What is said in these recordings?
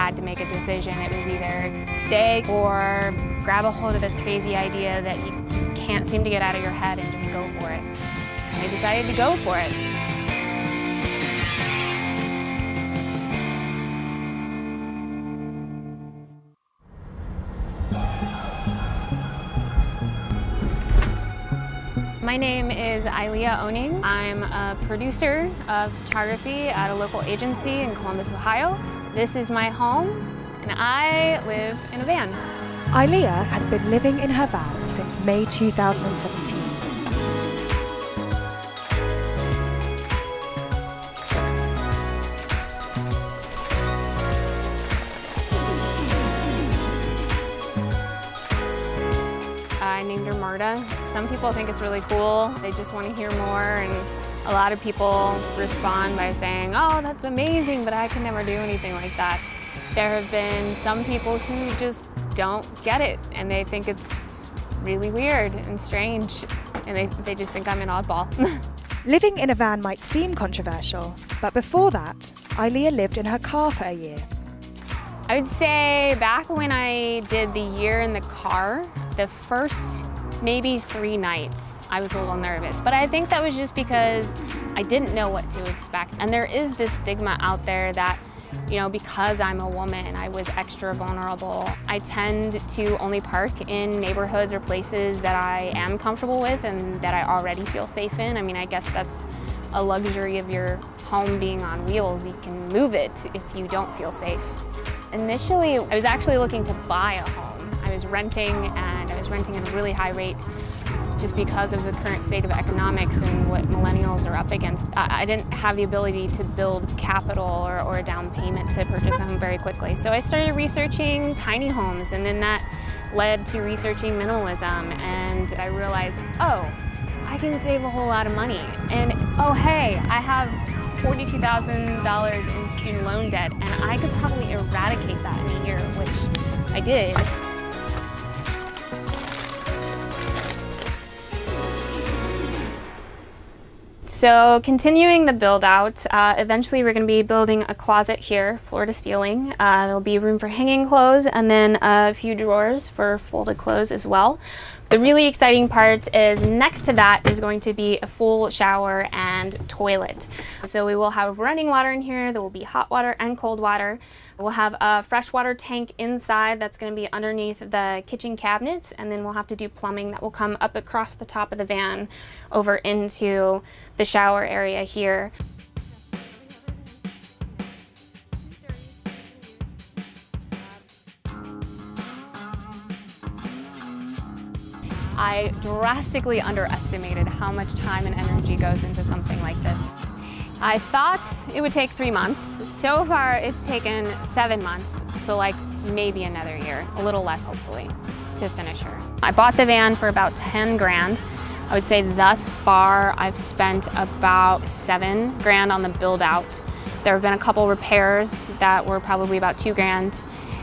had to make a decision. It was either stay or grab a hold of this crazy idea that you just can't seem to get out of your head and just go for it. And I decided to go for it. My name is Ilea Oning. I'm a producer of photography at a local agency in Columbus, Ohio. This is my home, and I live in a van. Ilea has been living in her van since May 2017. I named her Marta. Some people think it's really cool. They just want to hear more, and a lot of people respond by saying, "Oh, that's amazing, but I can never do anything like that." There have been some people who just don't get it, and they think it's really weird and strange, and they just think I'm an oddball. Living in a van might seem controversial, but before that, Ilea lived in her car for a year. I would say back when I did the year in the car, the first maybe 3 nights, I was a little nervous. But I think that was just because I didn't know what to expect. And there is this stigma out there that, you know, because I'm a woman, I was extra vulnerable. I tend to only park in neighborhoods or places that I am comfortable with and that I already feel safe in. I mean, I guess that's a luxury of your home being on wheels. You can move it if you don't feel safe. Initially, I was actually looking to buy a home. I was renting, and I was renting at a really high rate just because of the current state of economics and what millennials are up against. I didn't have the ability to build capital or a down payment to purchase a home very quickly. So I started researching tiny homes, and then that led to researching minimalism, and I realized, oh, I can save a whole lot of money. And oh, hey, I have $42,000 in student loan debt, and I could probably eradicate that in a year, which I did. So continuing the build out, eventually we're going to be building a closet here, floor to ceiling. There'll be room for hanging clothes and then a few drawers for folded clothes as well. The really exciting part is next to that is going to be a full shower and toilet. So we will have running water in here. There will be hot water and cold water. We'll have a freshwater tank inside that's going to be underneath the kitchen cabinets, and then we'll have to do plumbing that will come up across the top of the van over into the shower area here. I drastically underestimated how much time and energy goes into something like this. I thought it would take 3 months. So far, it's taken 7 months, so like maybe another year, a little less hopefully, to finish her. I bought the van for about 10 grand. I would say thus far, I've spent about 7 grand on the build out. There have been a couple repairs that were probably about 2 grand.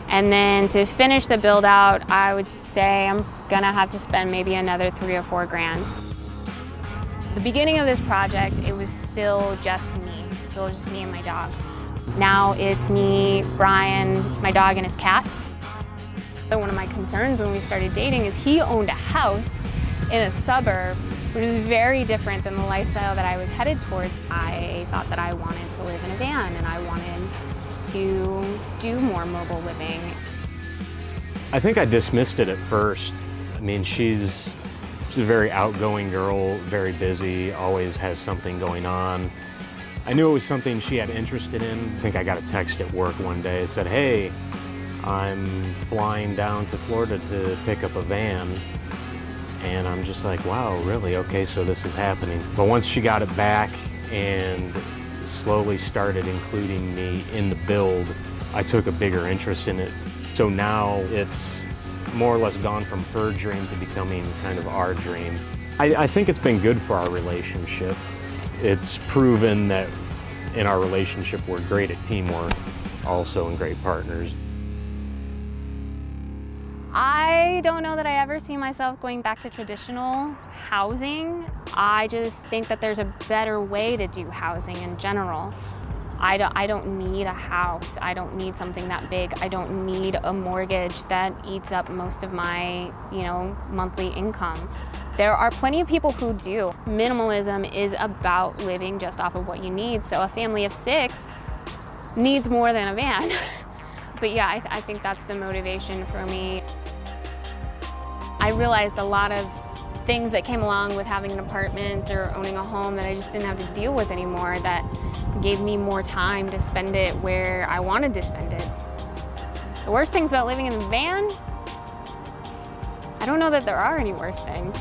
And then to finish the build out, I would say I'm gonna have to spend maybe another 3 or 4 grand. The beginning of this project, it was still just me and my dog. Now it's me, Brian, my dog, and his cat. One of my concerns when we started dating is he owned a house in a suburb, which was very different than the lifestyle that I was headed towards. I thought that I wanted to live in a van, and I wanted to do more mobile living. I think I dismissed it at first. I mean, she's a very outgoing girl, very busy, always has something going on. I knew it was something she had interested in. I think I got a text at work one day that said, "Hey, I'm flying down to Florida to pick up a van." And I'm just like, wow, really? Okay, so this is happening. But once she got it back and slowly started including me in the build, I took a bigger interest in it. So now it's more or less gone from her dream to becoming kind of our dream. I think it's been good for our relationship. It's proven that in our relationship we're great at teamwork, also and great partners. I don't know that I ever see myself going back to traditional housing. I just think that there's a better way to do housing in general. I don't need a house. I don't need something that big. I don't need a mortgage that eats up most of my, monthly income. There are plenty of people who do. Minimalism is about living just off of what you need. So a family of 6 needs more than a van. But yeah, I think that's the motivation for me. I realized a lot of things that came along with having an apartment or owning a home that I just didn't have to deal with anymore, that gave me more time to spend it where I wanted to spend it. The worst things about living in the van? I don't know that there are any worse things.